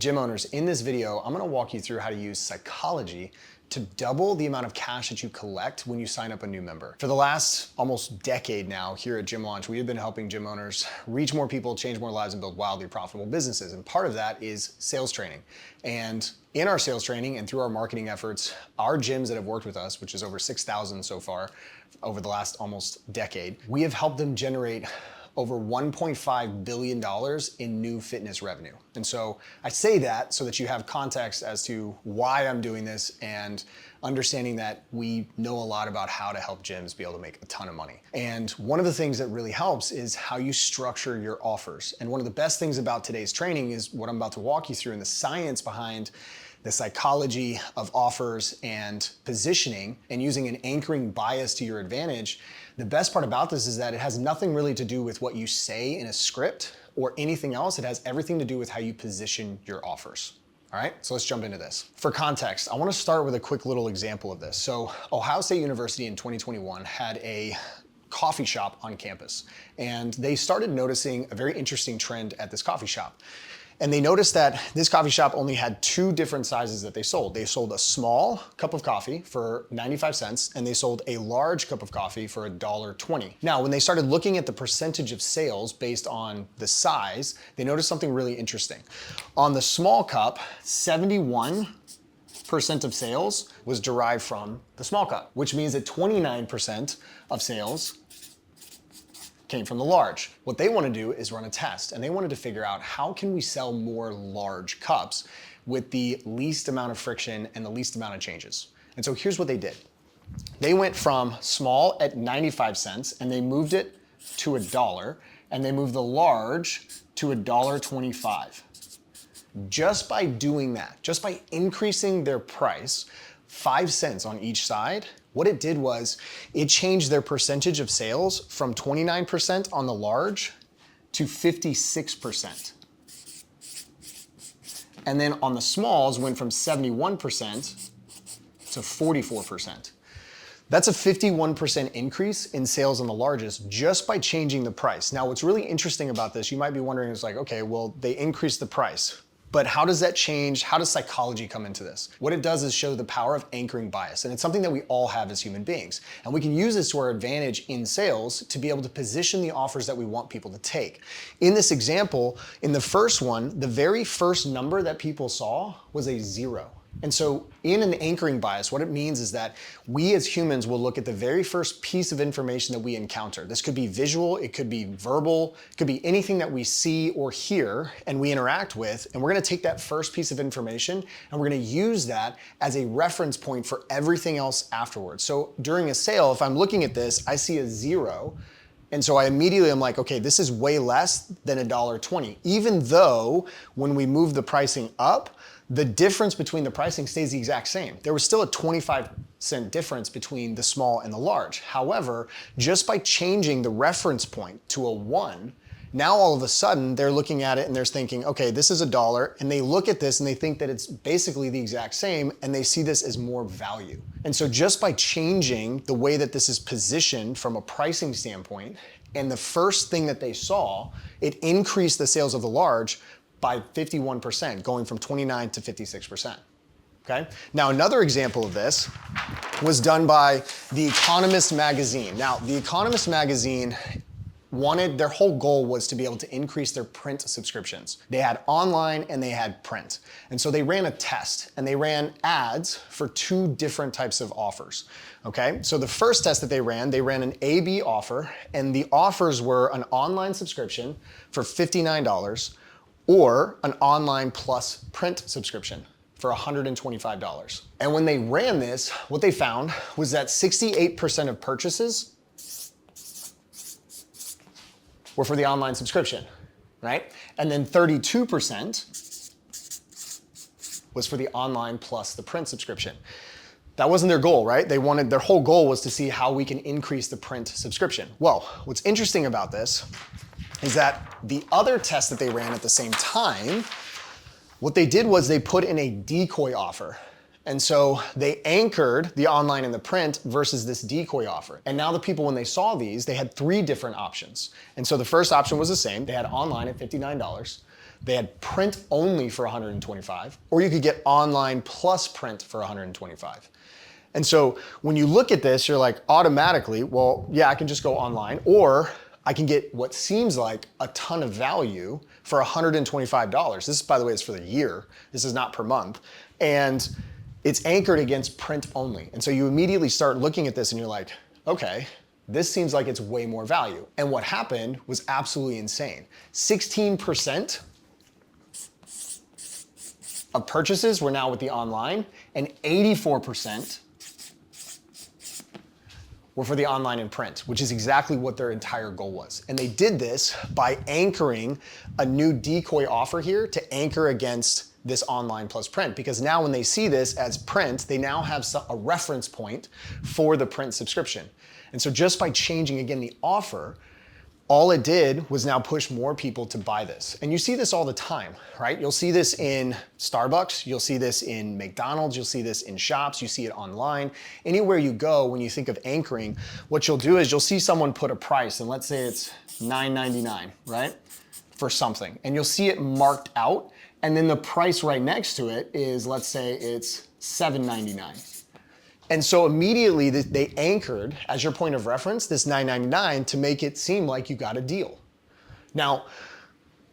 Gym owners, in this video, I'm gonna walk you through how to use psychology to double the amount of cash that you collect when you sign up a new member. For the last almost decade now here at Gym Launch, we have been helping gym owners reach more people, change more lives, and build wildly profitable businesses. And part of that is sales training. And in our sales training and through our marketing efforts, our gyms that have worked with us, which is over 6,000 so far over the last almost decade, we have helped them generate over $1.5 billion in new fitness revenue. And so I say that so that you have context as to why I'm doing this and understanding that we know a lot about how to help gyms be able to make a ton of money. And one of the things that really helps is how you structure your offers. And one of the best things about today's training is what I'm about to walk you through and the science behind the psychology of offers and positioning and using an anchoring bias to your advantage. The best part about this is that it has nothing really to do with what you say in a script or anything else. It has everything to do with how you position your offers. All right, so let's jump into this. For context, I wanna start with a quick little example of this. So Ohio State University in 2021 had a coffee shop on campus, and they started noticing a very interesting trend at this coffee shop. And they noticed that this coffee shop only had two different sizes that they sold. They sold a small cup of coffee for 95 cents, and they sold a large cup of coffee for $1.20. Now, when they started looking at the percentage of sales based on the size, they noticed something really interesting. On the small cup, 71% of sales was derived from the small cup, which means that 29% of sales came from the large. What they want to do is run a test, and they wanted to figure out how can we sell more large cups with the least amount of friction and the least amount of changes. And so here's what they did. They went from small at 95 cents and they moved it to $1, and they moved the large to $1.25. Just by doing that, just by increasing their price 5 cents on each side, what it did was it changed their percentage of sales from 29% on the large to 56%. And then on the smalls went from 71% to 44%. That's a 51% increase in sales on the largest just by changing the price. Now, what's really interesting about this, you might be wondering, is like, okay, well, they increased the price. But how does that change? How does psychology come into this? What it does is show the power of anchoring bias. And it's something that we all have as human beings. And we can use this to our advantage in sales to be able to position the offers that we want people to take. In this example, in the first one, the very first number that people saw was a 0. And so in an anchoring bias, what it means is that we as humans will look at the very first piece of information that we encounter. This could be visual, it could be verbal, it could be anything that we see or hear and we interact with, and we're gonna take that first piece of information and we're gonna use that as a reference point for everything else afterwards. So during a sale, if I'm looking at this, I see a 0, and so I immediately am like, okay, this is way less than $1.20, even though when we move the pricing up, the difference between the pricing stays the exact same. There was still a 25-cent difference between the small and the large. However, just by changing the reference point to a 1, now all of a sudden they're looking at it and they're thinking, okay, this is $1, and they look at this and they think that it's basically the exact same, and they see this as more value. And so just by changing the way that this is positioned from a pricing standpoint, and the first thing that they saw, it increased the sales of the large by 51%, going from 29 to 56%, okay? Now, another example of this was done by the Economist magazine. Now, the Economist magazine their whole goal was to be able to increase their print subscriptions. They had online and they had print. And so they ran a test and they ran ads for 2 different types of offers, okay? So the first test that they ran an A/B offer, and the offers were an online subscription for $59, or an online plus print subscription for $125. And when they ran this, what they found was that 68% of purchases were for the online subscription, right? And then 32% was for the online plus the print subscription. That wasn't their goal, right? Their whole goal was to see how we can increase the print subscription. Well, what's interesting about this is that the other test that they ran at the same time, what they did was they put in a decoy offer. And so they anchored the online and the print versus this decoy offer. And now the people, when they saw these, they had 3 different options. And so the first option was the same. They had online at $59. They had print only for 125, or you could get online plus print for 125. And so when you look at this, you're like automatically, well, yeah, I can just go online, or I can get what seems like a ton of value for $125. This, by the way, is for the year. This is not per month. And it's anchored against print only. And so you immediately start looking at this and you're like, okay, this seems like it's way more value. And what happened was absolutely insane. 16% of purchases were now with the online, and 84% were for the online and print, which is exactly what their entire goal was. And they did this by anchoring a new decoy offer here to anchor against this online plus print, because now when they see this as print, they now have a reference point for the print subscription. And so just by changing again the offer, all it did was now push more people to buy this. And you see this all the time, right? You'll see this in Starbucks, you'll see this in McDonald's, you'll see this in shops, you see it online. Anywhere you go, when you think of anchoring, what you'll do is you'll see someone put a price, and let's say it's $9.99, right? For something. And you'll see it marked out, and then the price right next to it is, let's say it's $7.99. And so immediately they anchored, as your point of reference, this $9.99 to make it seem like you got a deal. Now,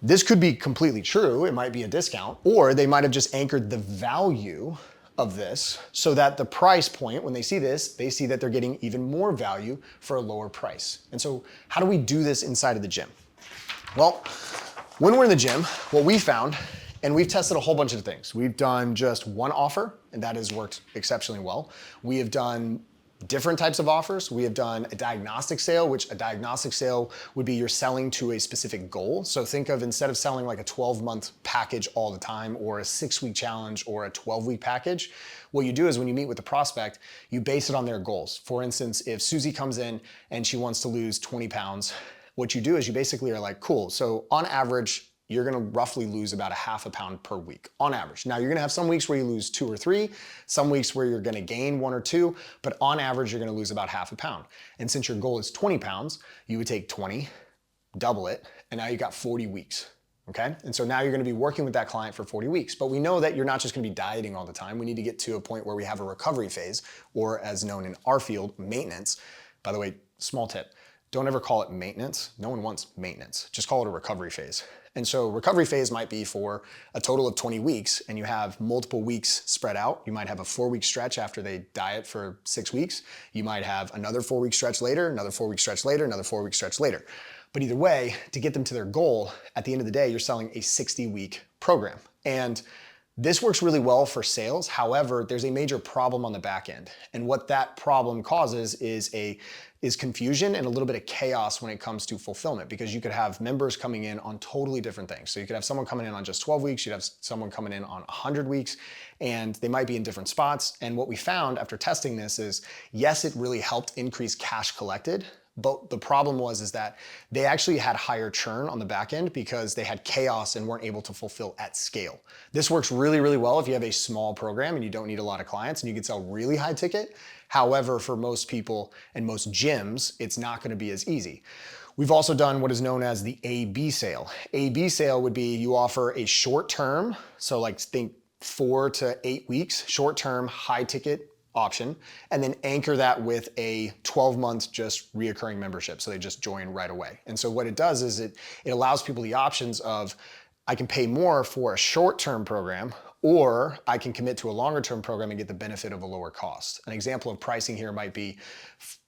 this could be completely true. It might be a discount, or they might have just anchored the value of this so that the price point, when they see this, they see that they're getting even more value for a lower price. And so how do we do this inside of the gym? Well, when we're in the gym, what we found, and we've tested a whole bunch of things. We've done just one offer, and that has worked exceptionally well. We have done different types of offers. We have done a diagnostic sale, which a diagnostic sale would be you're selling to a specific goal. So think of, instead of selling like a 12-month package all the time, or a 6-week challenge, or a 12-week package, what you do is when you meet with the prospect, you base it on their goals. For instance, if Susie comes in and she wants to lose 20 pounds, what you do is you basically are like, cool, so on average, you're gonna roughly lose about a half a pound per week on average. Now you're gonna have some weeks where you lose 2 or 3, some weeks where you're gonna gain 1 or 2, but on average, you're gonna lose about half a pound. And since your goal is 20 pounds, you would take 20, double it, and now you got 40 weeks, okay? And so now you're gonna be working with that client for 40 weeks, but we know that you're not just gonna be dieting all the time. We need to get to a point where we have a recovery phase, or as known in our field, maintenance. By the way, small tip, don't ever call it maintenance. No one wants maintenance, just call it a recovery phase. And so recovery phase might be for a total of 20 weeks, and you have multiple weeks spread out. You might have a 4-week stretch after they diet for 6 weeks. You might have another 4-week stretch later, another 4-week stretch later, another 4-week stretch later. But either way, to get them to their goal, at the end of the day, you're selling a 60-week program. And this works really well for sales. However, there's a major problem on the back end. And what that problem causes is confusion and a little bit of chaos when it comes to fulfillment, because you could have members coming in on totally different things. So you could have someone coming in on just 12 weeks, you'd have someone coming in on 100 weeks, and they might be in different spots. And what we found after testing this is, yes, it really helped increase cash collected, but the problem was that they actually had higher churn on the back end because they had chaos and weren't able to fulfill at scale. This works really, really well if you have a small program and you don't need a lot of clients and you can sell really high ticket. However, for most people and most gyms, it's not gonna be as easy. We've also done what is known as the A/B sale. A/B sale would be you offer a short term, so like think 4 to 8 weeks, short term, high ticket option, and then anchor that with a 12-month just reoccurring membership. So they just join right away. And so what it does is it allows people the options of, I can pay more for a short-term program, or I can commit to a longer-term program and get the benefit of a lower cost. An example of pricing here might be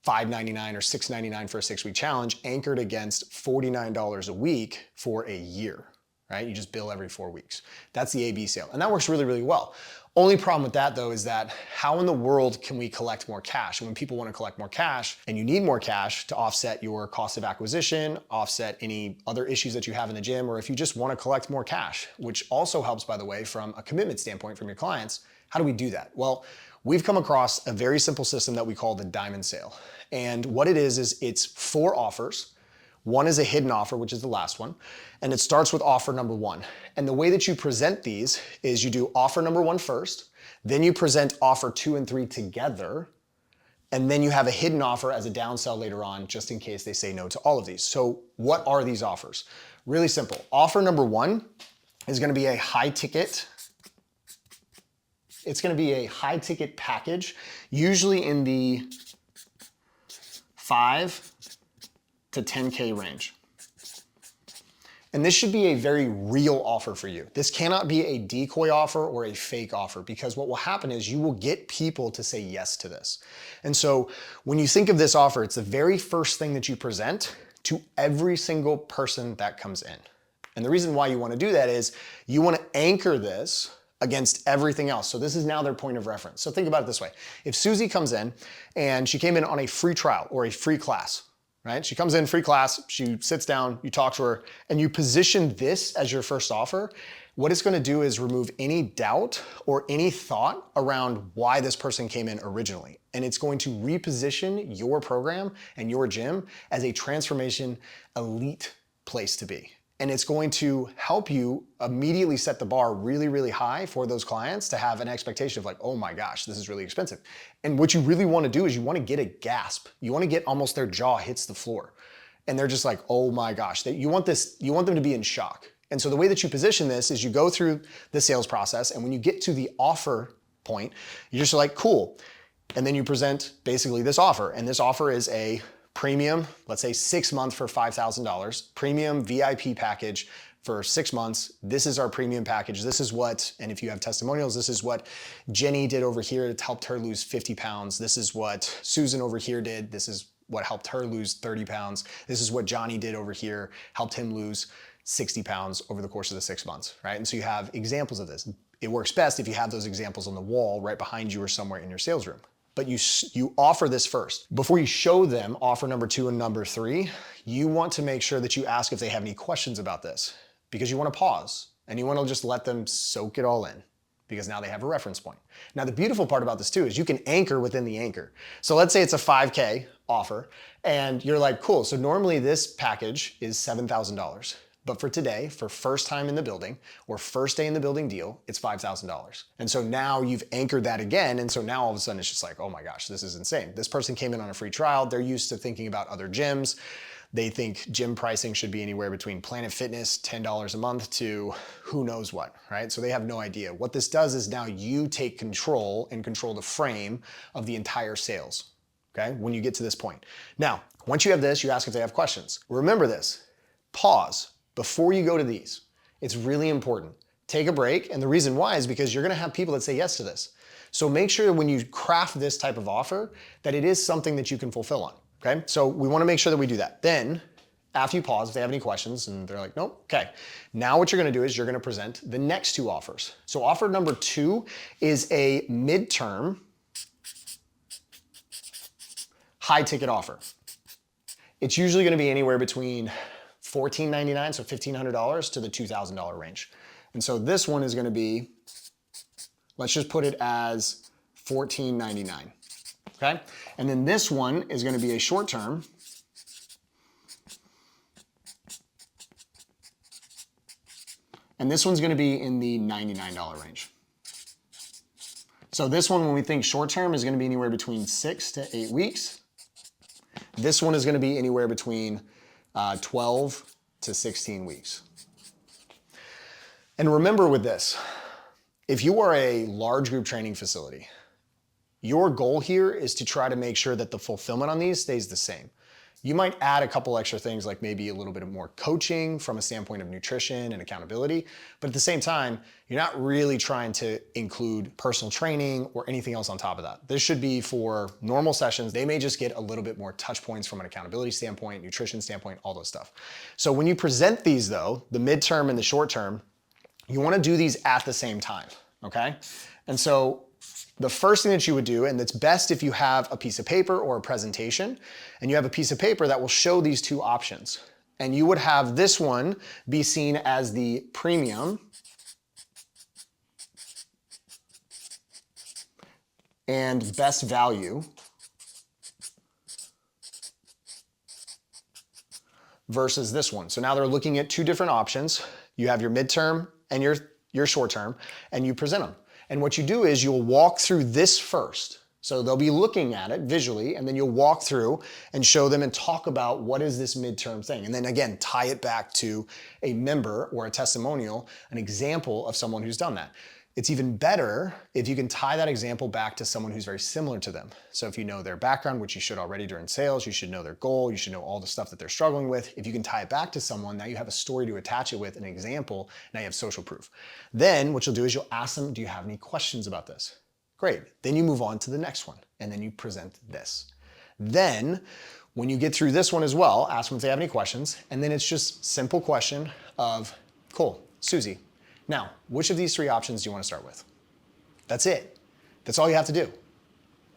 $5.99 or $6.99 for a 6-week challenge, anchored against $49 a week for a year, right? You just bill every 4 weeks. That's the A/B sale. And that works really, really well. Only problem with that though is that how in the world can we collect more cash? And when people want to collect more cash and you need more cash to offset your cost of acquisition, offset any other issues that you have in the gym, or if you just want to collect more cash, which also helps, by the way, from a commitment standpoint from your clients, how do we do that? Well, we've come across a very simple system that we call the diamond sale. And what it is it's 4 offers. One is a hidden offer, which is the last one, and it starts with offer number 1. And the way that you present these is you do offer number 1 first, then you present offer 2 and 3 together, and then you have a hidden offer as a downsell later on, just in case they say no to all of these. So what are these offers? Really simple. Offer number 1 is gonna be a high ticket. It's gonna be a high ticket package, usually in the 5 to 10K range. And this should be a very real offer for you. This cannot be a decoy offer or a fake offer, because what will happen is you will get people to say yes to this. And so when you think of this offer, it's the very first thing that you present to every single person that comes in. And the reason why you want to do that is you want to anchor this against everything else. So this is now their point of reference. So think about it this way. If Susie comes in and she came in on a free trial or a free class, right? She comes in, free class, she sits down, you talk to her, and you position this as your first offer, what it's gonna do is remove any doubt or any thought around why this person came in originally. And it's going to reposition your program and your gym as a transformation elite place to be. And it's going to help you immediately set the bar really, really high for those clients to have an expectation of like, oh my gosh, this is really expensive. And what you really want to do is you want to get a gasp. You want to get almost their jaw hits the floor. And they're just like, oh my gosh, you want them to be in shock. And so the way that you position this is you go through the sales process, and when you get to the offer point, you're just like, cool. And then you present basically this offer. And this offer is a premium, let's say 6 months for $5,000, premium VIP package for 6 months. This is our premium package. This is what, and if you have testimonials, this is what Jenny did over here. It helped her lose 50 pounds. This is what Susan over here did. This is what helped her lose 30 pounds. This is what Johnny did over here, helped him lose 60 pounds over the course of the 6 months, right? And so you have examples of this. It works best if you have those examples on the wall right behind you or somewhere in your sales room. But you offer this first. Before you show them offer number 2 and number 3, you want to make sure that you ask if they have any questions about this, because you want to pause and you want to just let them soak it all in, because now they have a reference point. Now, the beautiful part about this too is you can anchor within the anchor. So let's say it's a 5K offer and you're like, cool. So normally this package is $7,000. But for today, for first time in the building or first day in the building deal, it's $5,000. And so now you've anchored that again. And so now all of a sudden it's just like, oh my gosh, this is insane. This person came in on a free trial. They're used to thinking about other gyms. They think gym pricing should be anywhere between Planet Fitness, $10 a month, to who knows what, right? So they have no idea. What this does is now you take control and control the frame of the entire sales, okay? When you get to this point. Now, once you have this, you ask if they have questions. Remember this, pause. Before you go to these, it's really important. Take a break, and the reason why is because you're gonna have people that say yes to this. So make sure when you craft this type of offer that it is something that you can fulfill on, okay? So we wanna make sure that we do that. Then, after you pause, if they have any questions and they're like, nope, okay. Now what you're gonna do is you're gonna present the next 2 offers. So offer number 2 is a midterm high ticket offer. It's usually gonna be anywhere between $1,499, so $1,500 to the $2,000 range. And so this one is gonna be, let's just put it as $1,499, okay? And then this one is gonna be a short term, and this one's gonna be in the $99 range. So this one, when we think short term, is gonna be anywhere between 6 to 8 weeks. This one is gonna be anywhere between 12 to 16 weeks. And remember with this, if you are a large group training facility, your goal here is to try to make sure that the fulfillment on these stays the same. You might add a couple extra things like maybe a little bit more coaching from a standpoint of nutrition and accountability, but at the same time, you're not really trying to include personal training or anything else on top of that. This should be for normal sessions. They may just get a little bit more touch points from an accountability standpoint, nutrition standpoint, all those stuff. So when you present these though, the midterm and the short term, you wanna do these at the same time, okay? And so the first thing that you would do, and it's best if you have a piece of paper or a presentation, and you have a piece of paper that will show these 2 options. And you would have this one be seen as the premium and best value versus this one. So now they're looking at 2 different options. You have your midterm and your short term, and you present them. And what you do is you'll walk through this first. So they'll be looking at it visually, and then you'll walk through and show them and talk about what is this midterm thing. And then again, tie it back to a member or a testimonial, an example of someone who's done that. It's even better if you can tie that example back to someone who's very similar to them. So if you know their background, which you should already during sales, you should know their goal, you should know all the stuff that they're struggling with. If you can tie it back to someone, now you have a story to attach it with, an example, now you have social proof. Then what you'll do is you'll ask them, do you have any questions about this? Great. Then you move on to the next one, and then you present this. Then when you get through this one as well, ask them if they have any questions, and then it's just simple question of, cool, Susie, now, which of these three options do you want to start with? That's it. That's all you have to do,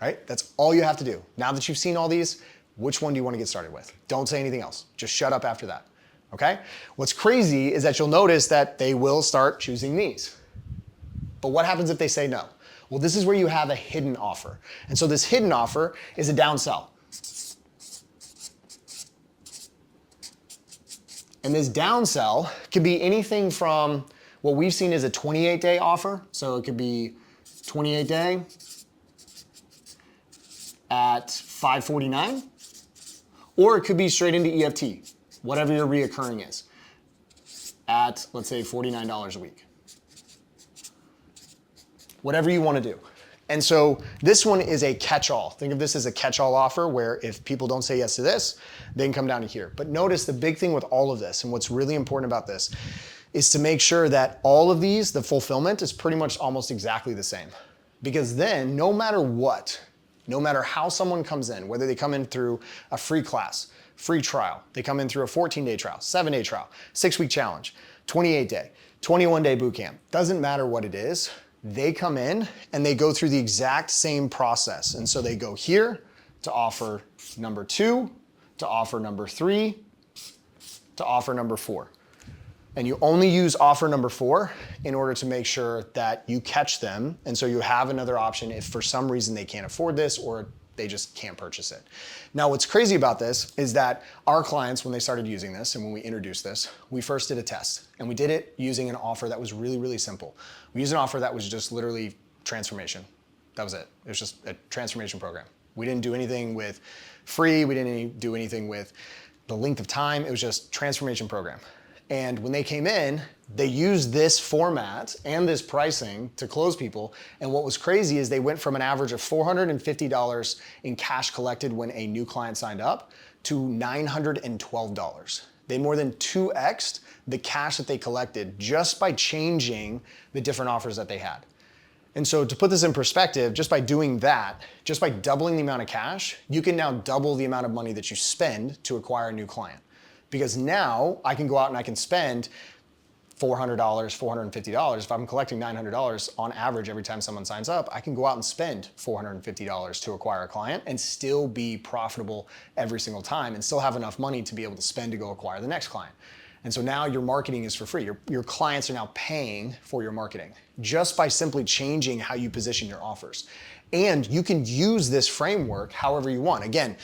right? That's all you have to do. Now that you've seen all these, which one do you want to get started with? Don't say anything else. Just shut up after that, okay? What's crazy is that you'll notice that they will start choosing these. But what happens if they say no? Well, this is where you have a hidden offer. And so this hidden offer is a downsell. And this downsell could be anything from what we've seen is a 28-day offer. So it could be 28-day at $549, or it could be straight into EFT, whatever your reoccurring is, at, let's say, $49 a week. Whatever you want to do. And so this one is a catch-all. Think of this as a catch-all offer where if people don't say yes to this, they can come down to here. But notice the big thing with all of this, and what's really important about this, is to make sure that all of these, the fulfillment is pretty much almost exactly the same. Because then, no matter what, no matter how someone comes in, whether they come in through a free class, free trial, they come in through a 14-day trial, 7-day trial, 6-week challenge, 28-day, 21-day boot camp, doesn't matter what it is, they come in and they go through the exact same process. And so they go here to offer number 2, to offer number 3, to offer number 4. And you only use offer number 4 in order to make sure that you catch them. And so you have another option if for some reason they can't afford this or they just can't purchase it. Now, what's crazy about this is that our clients, when they started using this and when we introduced this, we first did a test and we did it using an offer that was really, really simple. We used an offer that was just literally transformation. That was it. It was just a transformation program. We didn't do anything with free. We didn't do anything with the length of time. It was just transformation program. And when they came in, they used this format and this pricing to close people. And what was crazy is they went from an average of $450 in cash collected when a new client signed up to $912. They more than 2x'd the cash that they collected just by changing the different offers that they had. And so to put this in perspective, just by doing that, just by doubling the amount of cash, you can now double the amount of money that you spend to acquire a new client. Because now I can go out and I can spend $400, $450. If I'm collecting $900 on average every time someone signs up, I can go out and spend $450 to acquire a client and still be profitable every single time and still have enough money to be able to spend to go acquire the next client. And so now your marketing is for free. Your clients are now paying for your marketing just by simply changing how you position your offers. And you can use this framework however you want. Again,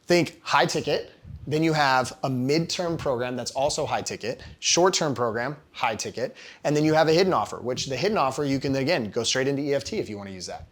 think high ticket. Then you have a midterm program that's also high ticket, short-term program, high ticket, and then you have a hidden offer, which the hidden offer you can again go straight into EFT if you want to use that.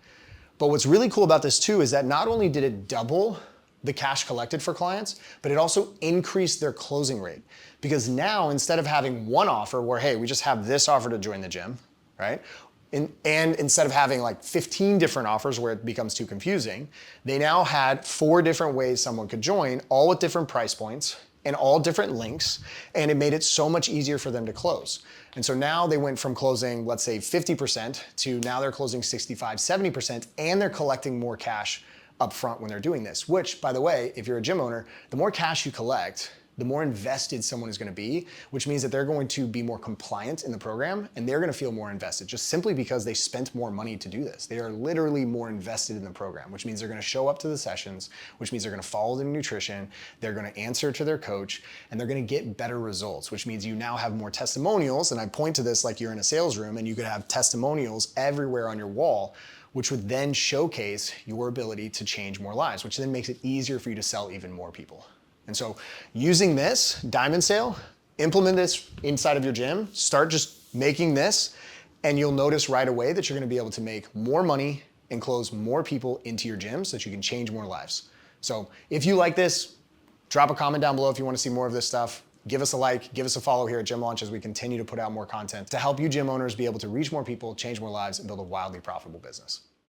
But what's really cool about this too is that not only did it double the cash collected for clients, but it also increased their closing rate. Because now instead of having one offer where, hey, we just have this offer to join the gym, right? And instead of having like 15 different offers where it becomes too confusing, they now had 4 different ways someone could join, all with different price points and all different links, and it made it so much easier for them to close. And so now they went from closing, let's say 50% to now they're closing 65, 70%, and they're collecting more cash up front when they're doing this, which, by the way, if you're a gym owner, the more cash you collect, the more invested someone is going to be, which means that they're going to be more compliant in the program and they're going to feel more invested just simply because they spent more money to do this. They are literally more invested in the program, which means they're going to show up to the sessions, which means they're going to follow their nutrition, they're going to answer to their coach, and they're going to get better results, which means you now have more testimonials. And I point to this like you're in a sales room and you could have testimonials everywhere on your wall, which would then showcase your ability to change more lives, which then makes it easier for you to sell even more people. And so using this diamond sale, implement this inside of your gym, start just making this, and you'll notice right away that you're gonna be able to make more money and close more people into your gym so that you can change more lives. So if you like this, drop a comment down below if you want to see more of this stuff. Give us a like, give us a follow here at Gym Launch as we continue to put out more content to help you gym owners be able to reach more people, change more lives, and build a wildly profitable business.